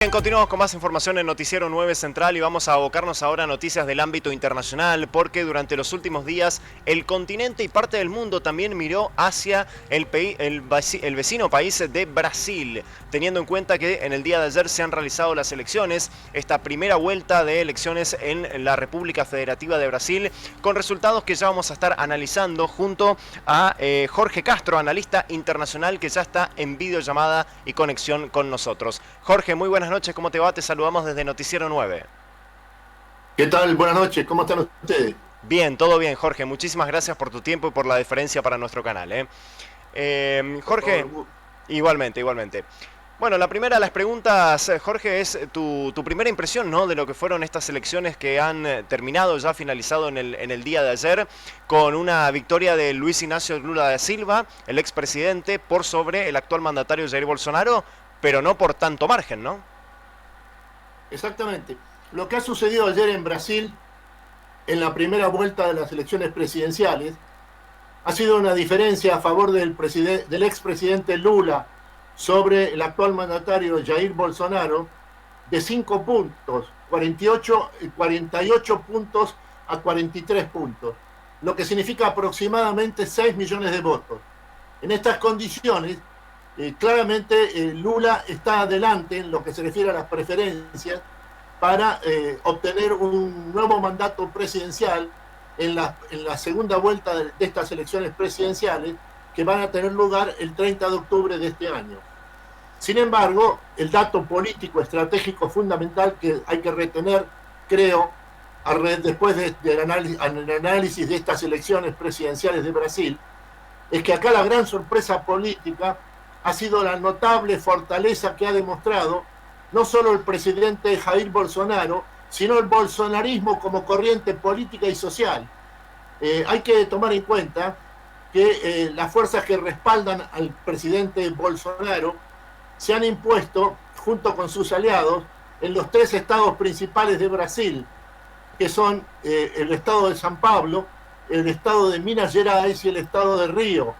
Bien, continuamos con más información en Noticiero 9 Central y vamos a abocarnos ahora a noticias del ámbito internacional, porque durante los últimos días el continente y parte del mundo también miró hacia el vecino país de Brasil, teniendo en cuenta que en el día de ayer se han realizado las elecciones, esta primera vuelta de elecciones en la República Federativa de Brasil, con resultados que ya vamos a estar analizando junto a Jorge Castro, analista internacional que ya está en videollamada y conexión con nosotros. Jorge, muy buenas noches, ¿cómo te va? Te saludamos desde Noticiero 9. ¿Qué tal? Buenas noches, ¿cómo están ustedes? Bien, todo bien, Jorge. Muchísimas gracias por tu tiempo y por la deferencia para nuestro canal. Jorge, igualmente. Bueno, la primera de las preguntas, Jorge, es tu primera impresión, ¿no?, de lo que fueron estas elecciones que han terminado, ya finalizado en el día de ayer, con una victoria de Luis Ignacio Lula da Silva, el expresidente, por sobre el actual mandatario Jair Bolsonaro, pero no por tanto margen, ¿no? Exactamente. Lo que ha sucedido ayer en Brasil, en la primera vuelta de las elecciones presidenciales, ha sido una diferencia a favor del expresidente Lula sobre el actual mandatario Jair Bolsonaro de 5 puntos, 48 puntos a 43 puntos, lo que significa aproximadamente 6 millones de votos. En estas condiciones, claramente Lula está adelante en lo que se refiere a las preferencias para obtener un nuevo mandato presidencial en la segunda vuelta de estas elecciones presidenciales que van a tener lugar el 30 de octubre de este año. Sin embargo, el dato político estratégico fundamental que hay que retener, creo, después del análisis de estas elecciones presidenciales de Brasil, es que acá la gran sorpresa política ha sido la notable fortaleza que ha demostrado no solo el presidente Jair Bolsonaro, sino el bolsonarismo como corriente política y social. Hay que tomar en cuenta que las fuerzas que respaldan al presidente Bolsonaro se han impuesto, junto con sus aliados, en los 3 estados principales de Brasil, que son el estado de San Pablo, el estado de Minas Gerais y el estado de Río.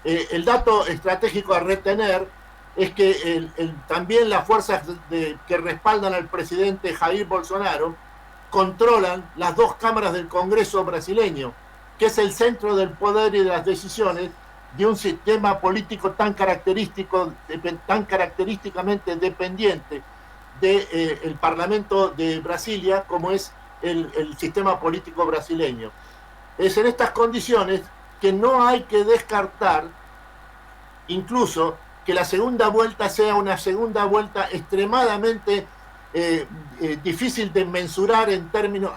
El dato estratégico a retener es que también las fuerzas que respaldan al presidente Jair Bolsonaro controlan las 2 cámaras del Congreso brasileño, que es el centro del poder y de las decisiones de un sistema político tan característicamente dependiente del Parlamento de Brasilia, como es el sistema político brasileño. Es en estas condiciones que no hay que descartar incluso que la segunda vuelta sea una segunda vuelta extremadamente difícil de mensurar en términos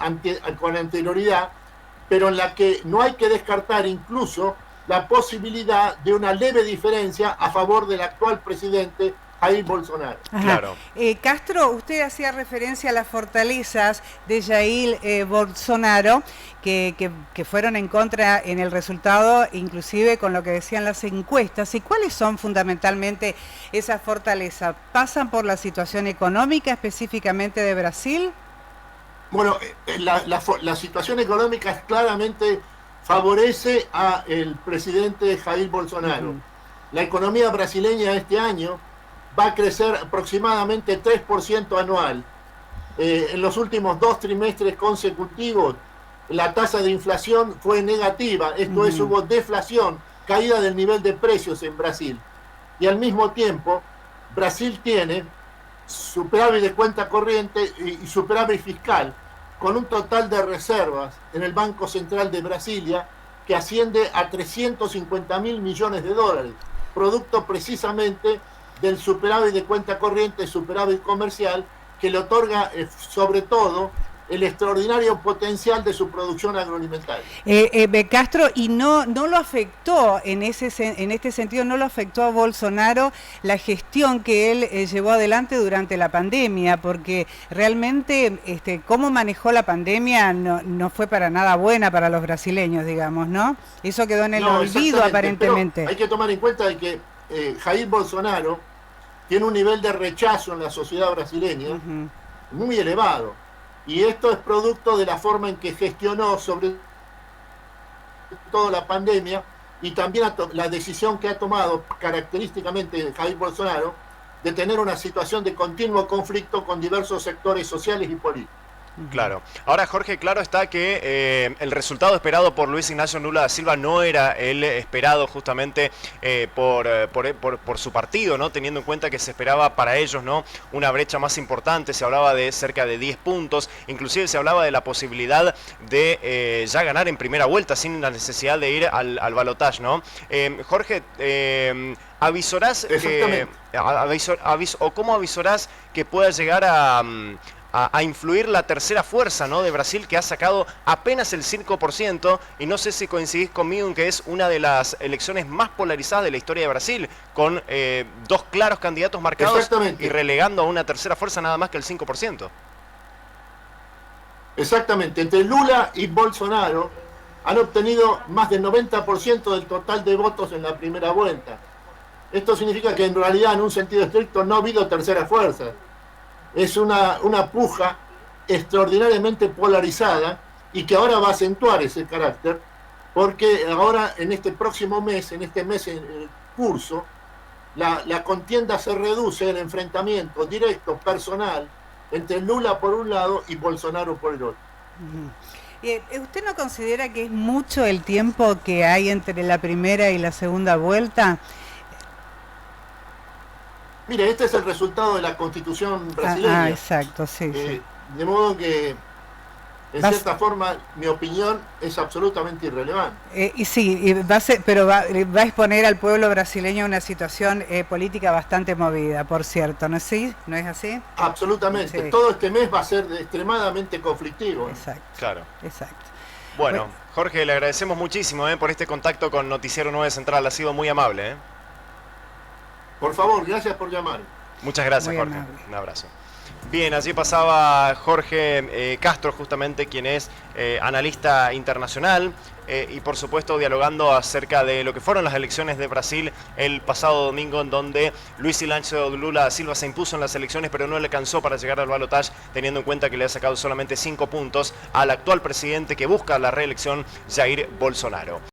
con anterioridad, pero en la que no hay que descartar incluso la posibilidad de una leve diferencia a favor del actual presidente Jair Bolsonaro. Claro. Castro, usted hacía referencia a las fortalezas de Jair Bolsonaro que fueron en contra en el resultado, inclusive con lo que decían las encuestas. ¿Y cuáles son fundamentalmente esas fortalezas? ¿Pasan por la situación económica específicamente de Brasil? Bueno, la situación económica claramente favorece al presidente Jair Bolsonaro. La economía brasileña este año va a crecer aproximadamente 3% anual. En los últimos 2 trimestres consecutivos, la tasa de inflación fue negativa, esto es, hubo deflación, caída del nivel de precios en Brasil. Y al mismo tiempo, Brasil tiene superávit de cuenta corriente y superávit fiscal, con un total de reservas en el Banco Central de Brasilia que asciende a 350.000 millones de dólares, producto precisamente del superávit de cuenta corriente, superávit comercial, que le otorga sobre todo el extraordinario potencial de su producción agroalimentaria. Castro, ¿y no lo afectó en este sentido, no lo afectó a Bolsonaro la gestión que él llevó adelante durante la pandemia? Porque realmente cómo manejó la pandemia no fue para nada buena para los brasileños, digamos, ¿no? Eso quedó en el olvido aparentemente. Pero hay que tomar en cuenta de que Jair Bolsonaro tiene un nivel de rechazo en la sociedad brasileña muy elevado. Y esto es producto de la forma en que gestionó sobre todo la pandemia y también la decisión que ha tomado característicamente Jair Bolsonaro de tener una situación de continuo conflicto con diversos sectores sociales y políticos. Claro. Ahora, Jorge, claro está que el resultado esperado por Luis Ignacio Lula da Silva no era el esperado justamente por su partido, ¿no? Teniendo en cuenta que se esperaba para ellos, ¿no?, una brecha más importante. Se hablaba de cerca de 10 puntos, inclusive se hablaba de la posibilidad de ya ganar en primera vuelta sin la necesidad de ir al balotaje, ¿no? Jorge, ¿avisorás o cómo avisorás que pueda llegar a influir la tercera fuerza, ¿no?, de Brasil, que ha sacado apenas el 5%, y no sé si coincidís conmigo en que es una de las elecciones más polarizadas de la historia de Brasil, con dos claros candidatos marcados y relegando a una tercera fuerza nada más que el 5%? Exactamente, entre Lula y Bolsonaro han obtenido más del 90% del total de votos en la primera vuelta. Esto significa que en realidad, en un sentido estricto, no ha habido tercera fuerza. Es una puja extraordinariamente polarizada y que ahora va a acentuar ese carácter, porque ahora en este próximo mes, en este mes en curso, la contienda se reduce al enfrentamiento directo, personal, entre Lula por un lado y Bolsonaro por el otro. ¿Usted no considera que es mucho el tiempo que hay entre la primera y la segunda vuelta? Mire, este es el resultado de la Constitución brasileña. Exacto, sí, sí. De modo que, en cierta forma, mi opinión es absolutamente irrelevante. Pero va a exponer al pueblo brasileño a una situación política bastante movida, por cierto, ¿no es así? ¿No es así? Absolutamente. Sí. Todo este mes va a ser extremadamente conflictivo. Exacto. Claro. Exacto. Bueno, Jorge, le agradecemos muchísimo por este contacto con Noticiero 9 Central. Ha sido muy amable. Por favor, gracias por llamar. Muchas gracias, muy Jorge. amable. Un abrazo. Bien, allí pasaba Jorge Castro, justamente, quien es analista internacional y por supuesto dialogando acerca de lo que fueron las elecciones de Brasil el pasado domingo, en donde Luis Ignacio Lula da Silva se impuso en las elecciones, pero no le alcanzó para llegar al balotaje, teniendo en cuenta que le ha sacado solamente 5 puntos al actual presidente que busca la reelección, Jair Bolsonaro.